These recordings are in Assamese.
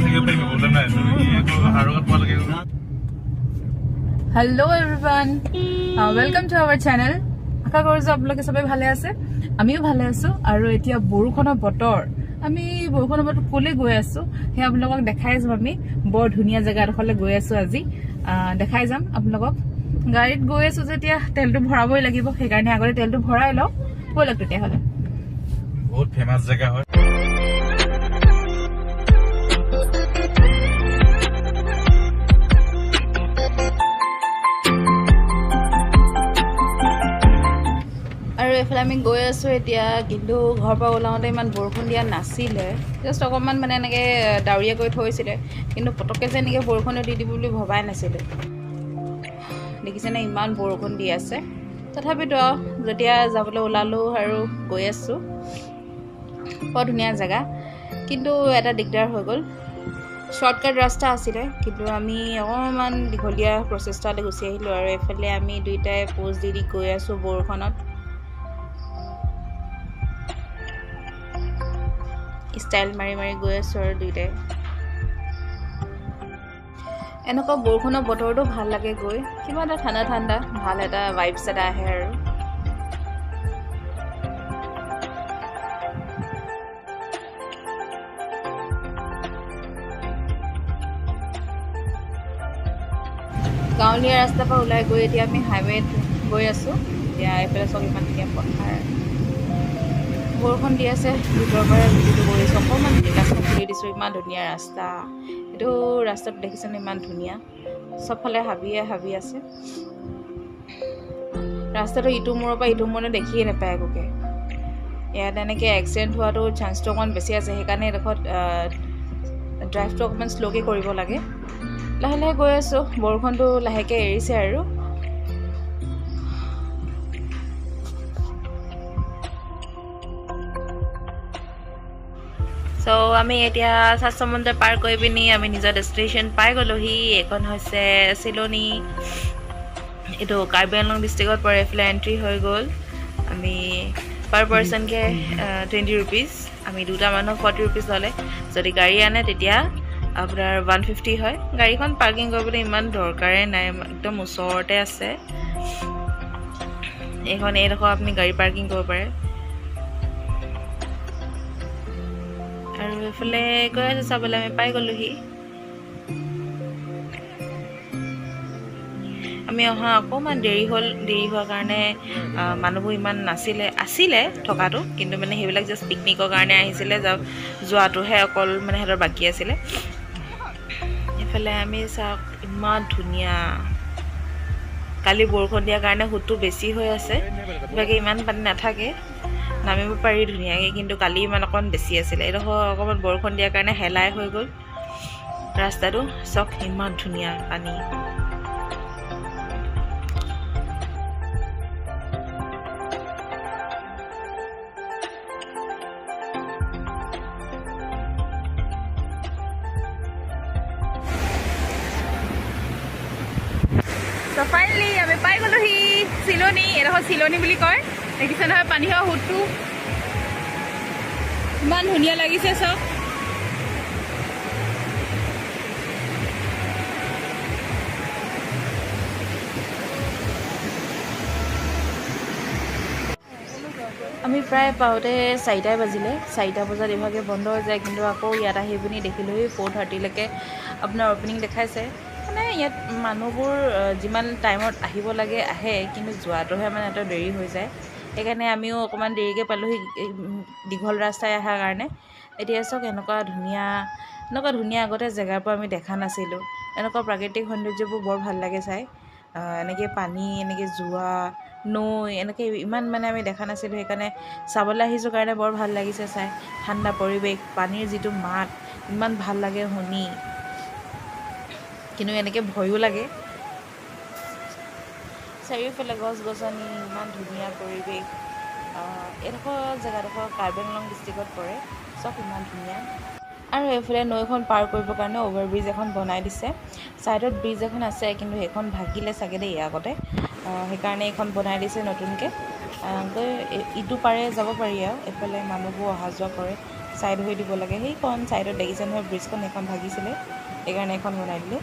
Hello everyone, welcome to our channel. আশা কৰোঁ যে আপোনালোকে সবে ভালে আছে, আমিও ভালে আছো। আৰু এতিয়া বৰষুণৰ বতৰ, আমি বৰষুণৰ বতৰ কলে গৈ আছো হে আপোনালোকক দেখাই যাম। আমি বৰ ধুনীয়া জায়গা এডোখৰলৈ গৈ আছো আজি, দেখাই যাম আপোনালোকক। গাড়ীত গৈ আছো যেতিয়া তেলটো ভৰাবই লাগিব, সেইকাৰণে আগতে তেলটো ভৰাই লওঁ। বলক তেতিয়াহ'লে। বহুত ফেমাস জায়গা হয়। আৰু এফালে আমি গৈ আছো এতিয়া, কিন্তু ঘৰৰ পৰা ওলাওঁতে ইমান বৰষুণ দিয়া নাছিলে, জাষ্ট অকণমান মানে এনেকৈ ডাৱৰীয়া কৰি থৈছিলে, কিন্তু পটককৈ যে এনেকৈ বৰষুণো দি দিব বুলি ভবাই নাছিলোঁ। দেখিছেনে ইমান বৰষুণ দি আছে, তথাপিতো যেতিয়া যাবলৈ ওলালোঁ আৰু গৈ আছোঁ। বৰ ধুনীয়া জেগা, কিন্তু এটা দিগদাৰ হৈ গ'ল। শ্বৰ্টকাট ৰাস্তা আছিলে, কিন্তু আমি অকণমান দীঘলীয়া প্ৰচেষ্টালৈ গুচি আহিলোঁ। আৰু এইফালে আমি দুইটাই পোজ দি গৈ আছোঁ বৰষুণত, ষ্টাইল মাৰি মাৰি গৈ আছোঁ আৰু দুইটাই। এনেকুৱা বৰষুণৰ বতৰটো ভাল লাগে গৈ, কিবা এটা ঠাণ্ডা ঠাণ্ডা ভাল এটা ভাইবছ এটা আহে। আৰু গাঁৱলীয়া ৰাস্তাৰ পৰা ওলাই গৈ এতিয়া আমি হাইৱেত গৈ আছোঁ। এতিয়া এইফালে চব ইমান ধুনীয়া পথাৰ, বৰষুণ দি আছে, ভিতৰৰ পৰা ভিডিঅ'টো কৰিছোঁ। অকণমান গ্লাছখন খুলি দিছোঁ, ইমান ধুনীয়া ৰাস্তা। এইটো ৰাস্তাটো দেখিছেনে ইমান ধুনীয়া, চবফালে হাবিয়ে হাবি আছে। ৰাস্তাটো ইটো মূৰৰ পৰা ইটো মূৰলৈ দেখিয়ে নাপায় একোকে। ইয়াত এনেকৈ এক্সিডেণ্ট হোৱাটো চান্সটো অকণমান বেছি আছে, সেইকাৰণে এডোখৰত ড্ৰাইভটো অকণমান শ্ল'কৈ কৰিব লাগে। লাহে লাহে গৈ আছোঁ, বৰষুণটো লাহেকৈ এৰিছে। আৰু চ' আমি এতিয়া চাচমুণ্ডা পাৰ কৰি পিনি আমি নিজৰ ডেষ্টিনেশ্যন পাই গ'লোহি। এইখন হৈছে চিলনী, এইটো কাৰ্বি আংলং ডিষ্ট্ৰিক্টত পৰে। এইফালে এণ্ট্ৰি হৈ গ'ল। আমি পাৰ পাৰ্চনকৈ 20 ৰুপিজ, আমি দুটা মানুহ 40 ৰুপিজ ল'লে। যদি গাড়ী আনে তেতিয়া আপোনাৰ 150 হয়। গাড়ীখন পাৰ্কিং কৰিবলৈ ইমান দৰকাৰেই নাই, একদম ওচৰতে আছে এইখন। এইডোখৰ আপুনি গাড়ী পাৰ্কিং কৰিব পাৰে। আৰু এইফালে গৈ আছোঁ চাবলৈ, আমি পাই গ'লোহি। আমি অহা অকণমান দেৰি হ'ল, দেৰি হোৱাৰ কাৰণে মানুহবোৰ ইমান আছিলে থকাটো, কিন্তু মানে সেইবিলাক জাষ্ট পিকনিকৰ কাৰণে আহিছিলে, যোৱাটোহে অকল মানে সিহঁতৰ বাকী আছিলে। এইফালে আমি চাওক ইমান ধুনীয়া, কালি বৰষুণ দিয়াৰ কাৰণে সোঁতটো বেছি হৈ আছে, বাকী ইমান পানী নাথাকে, নামিব পাৰি ধুনীয়াকৈ, কিন্তু কালি ইমান অকণমান বেছি আছিলে। এইডোখৰ অকণমান বৰষুণ দিয়াৰ কাৰণে হেলাই হৈ গ'ল ৰাস্তাটো। চাওক ইমান ধুনীয়া পানী। চ' ফাইনেলি আমি পাই গ'লোহি চিলনী। এডোখৰ চিলনী বুলি কয়, দেখিছে নহয় পানী হোৱা সোঁতটো ইমান ধুনীয়া লাগিছে। চব আমি প্ৰায় পাওঁতে 4টাই বাজিলে। 4টা বজাত ইভাগে বন্ধ হৈ যায়, কিন্তু আকৌ ইয়াত আহি পিনি দেখিলোহি 4:30লৈকে আপোনাৰ অ'পেনিং দেখাইছে। মানে ইয়াত মানুহবোৰ যিমান টাইমত আহিব লাগে আহে, কিন্তু যোৱাটোহে মানে এটা দেৰি হৈ যায়। সেইকাৰণে আমিও অকণমান দেৰিকৈ পালোহি, দীঘল ৰাস্তাই অহাৰ কাৰণে। এতিয়া চাওক এনেকুৱা ধুনীয়া আগতে জেগাৰ পৰা আমি দেখা নাছিলোঁ। এনেকুৱা প্ৰাকৃতিক সৌন্দৰ্যবোৰ বৰ ভাল লাগে চাই। এনেকৈ পানী, এনেকৈ যোৱা নৈ, এনেকৈ ইমান মানে আমি দেখা নাছিলোঁ, সেইকাৰণে চাবলৈ আহিছোঁ কাৰণে বৰ ভাল লাগিছে চাই। ঠাণ্ডা পৰিৱেশ, পানীৰ যিটো মাত ইমান ভাল লাগে শুনি, কিন্তু এনেকৈ ভয়ো লাগে। চাৰিওফালে গছ গছনি, ইমান ধুনীয়া পৰিৱেশ। এইডোখৰ জেগাডোখৰ কাৰ্বি আংলং ডিষ্ট্ৰিক্টত পৰে, চব ইমান ধুনীয়া। আৰু এইফালে নৈখন পাৰ কৰিবৰ কাৰণে অভাৰব্ৰিজ এখন বনাই দিছে। ছাইডত ব্ৰিজ এখন আছে, কিন্তু সেইখন ভাগিলে চাগে দেই আগতে, সেইকাৰণে এইখন বনাই দিছে নতুনকৈ। গৈ ইটো পাৰে যাব পাৰি আৰু এইফালে মানুহবোৰ অহা যোৱা কৰে। ছাইড হৈ দিব লাগে সেইখন ছাইডত দেখিছে নহয় ব্ৰিজখন এখন ভাগিছিলে সেইকাৰণে এখন বনাই দিলে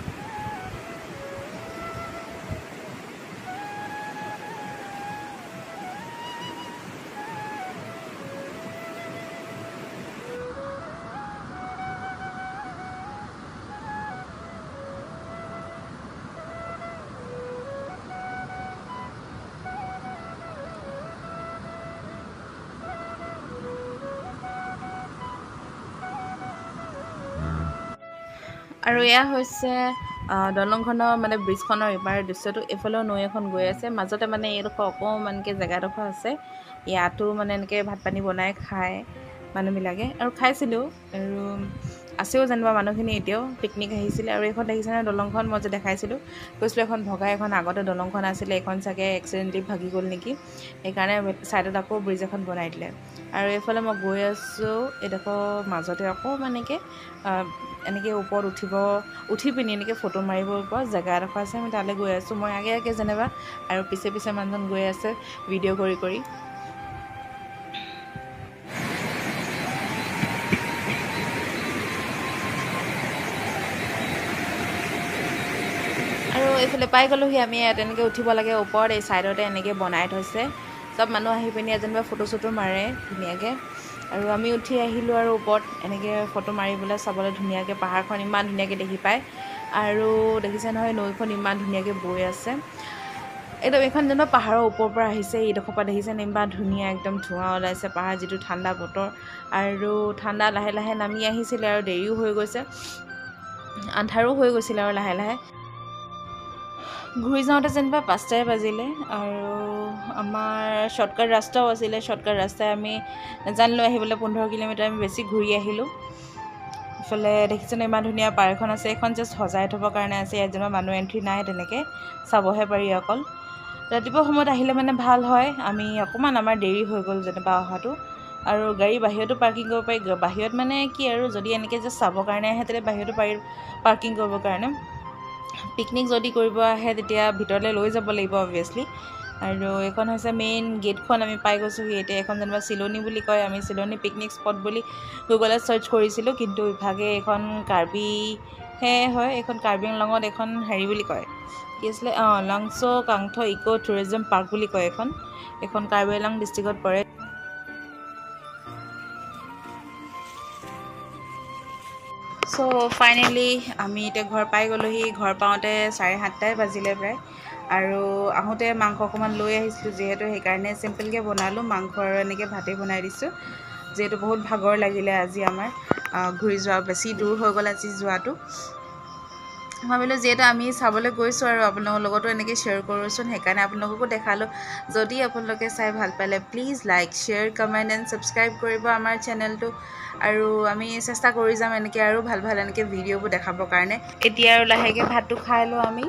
আৰু এয়া হৈছে দলংখনৰ মানে ব্ৰিজখনৰ ইপাৰৰ দৃশ্যটো এইফালেও নৈ এখন গৈ আছে মাজতে মানে এইডোখৰ অকণমানকৈ জেগাডোখৰ আছে ইয়াতো মানে এনেকৈ ভাত পানী বনাই খায় মানুহবিলাকে আৰু খাইছিলোঁ আৰু আছেও যেনিবা মানুহখিনি এতিয়াও পিকনিক আহিছিলে আৰু এইখন দেখিছে নহয় দলংখন মই যে দেখাইছিলোঁ কৈছিলোঁ এখন ভগা এখন আগতে দলংখন আছিলে এইখন চাগে এক্সিডেণ্টলি ভাগি গ'ল নেকি সেইকাৰণে ছাইডত আকৌ ব্ৰিজ এখন বনাই দিলে আৰু এইফালে মই গৈ আছোঁ এইডোখৰ মাজতে অকণমানকৈ এনেকৈ ওপৰত উঠি পিনি এনেকৈ ফটো মাৰিব পৰা জেগা এডোখৰ আছে আমি তালৈ গৈ আছোঁ মই আগে আগে যেনিবা আৰু পিছে পিছে মানুহজন গৈ আছে ভিডিঅ' কৰি কৰি আৰু এইফালে পাই গ'লোহি আমি ইয়াত এনেকৈ উঠিব লাগে ওপৰত এই ছাইডতে এনেকৈ বনাই থৈছে চব মানুহ আহি পিনি যেনিবা ফটো চটো মাৰে ধুনীয়াকৈ আৰু আমি উঠি আহিলোঁ আৰু ওপৰত এনেকৈ ফটো মাৰিবলৈ চাবলৈ ধুনীয়াকৈ পাহাৰখন ইমান ধুনীয়াকৈ দেখি পায় আৰু দেখিছে নহয় নৈখন ইমান ধুনীয়াকৈ বৈ আছে একদম এইখন যেনিবা পাহাৰৰ ওপৰৰ পৰা আহিছে এইডোখৰ পৰা দেখিছে ইমান ধুনীয়া একদম ধোঁৱা ওলাইছে পাহাৰ যিটো ঠাণ্ডা বতৰ আৰু ঠাণ্ডা লাহে লাহে নামি আহিছিলে আৰু দেৰিও হৈ গৈছে আন্ধাৰো হৈ গৈছিলে আৰু লাহে লাহে ঘূৰি যাওঁতে যেনিবা 5টাই বাজিলে আৰু আমাৰ শ্বৰ্টকাট ৰাস্তাও আছিলে শ্বৰ্টকাট ৰাস্তাই আমি জানিলোঁ আহিবলৈ 15 কিলোমিটাৰ আমি বেছি ঘূৰি আহিলোঁ ইফালে দেখিছেনে ইমান ধুনীয়া পাৰ্ক এখন আছে এইখন জাষ্ট সজাই থ'বৰ কাৰণে আছে ইয়াত যেনিবা মানুহ এণ্ট্ৰি নাই তেনেকৈ চাবহে পাৰি অকল ৰাতিপুৱা সময়ত আহিলে মানে ভাল হয় আমি অকণমান আমাৰ দেৰি হৈ গ'ল যেনিবা অহাটো আৰু গাড়ী বাহিৰতো পাৰ্কিং কৰিব পাৰি বাহিৰত মানে কি আৰু যদি এনেকৈ জাষ্ট চাবৰ কাৰণে আহে তেতিয়া বাহিৰতো পাৰি পাৰ্কিং কৰিবৰ কাৰণে পিকনিক যদি কৰিব আহে তেতিয়া ভিতৰলৈ লৈ যাব লাগিব অবভিয়াছলি আৰু এইখন হৈছে মেইন গেটখন আমি পাই গৈছোঁহি এতিয়া এখন যেনিবা চিলনী বুলি কয় আমি চিলনী পিকনিক স্পট বুলি গুগলত ছাৰ্চ কৰিছিলোঁ কিন্তু ইভাগে এইখন কাৰ্বিহে হয় এইখন কাৰ্বি আংলঙত এখন হেৰি বুলি কয় কি আছিলে লংচ' কাংথ ইক' টুৰিজম পাৰ্ক বুলি কয় এইখন কাৰ্বি আংলং ডিষ্ট্ৰিক্টত পৰে চ' ফাইনেলি আমি এতিয়া ঘৰ পাই গ'লোহি ঘৰ পাওঁতে 7:30টাই বাজিলে প্ৰায় আৰু আহোঁতে মাংস অকণমান লৈ আহিছিলোঁ যিহেতু সেইকাৰণে চিম্পলকৈ বনালোঁ মাংস আৰু এনেকৈ ভাতেই বনাই দিছোঁ যিহেতু বহুত ভাগৰ লাগিলে আজি আমাৰ ঘূৰি যোৱা বেছি দূৰ হৈ গ'ল আজি যোৱাটো ভাবিলোঁ যিহেতু আমি চাবলৈ গৈছোঁ আৰু আপোনালোকৰ লগতো এনেকৈ শ্বেয়াৰ কৰোঁচোন সেইকাৰণে আপোনালোককো দেখালোঁ যদি আপোনালোকে চাই ভাল পালে please like share comment and subscribe কৰিব আমাৰ চেনেলটো আৰু আমি চেষ্টা কৰি যাম এনেকৈ আৰু ভাল ভাল এনেকৈ ভিডিঅ'বোৰ দেখাবৰ কাৰণে এতিয়া আৰু লাহেকৈ ভাতটো খাই লওঁ আমি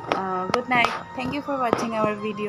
good night thank you for ৱাচিং আৱাৰ ভিডিঅ'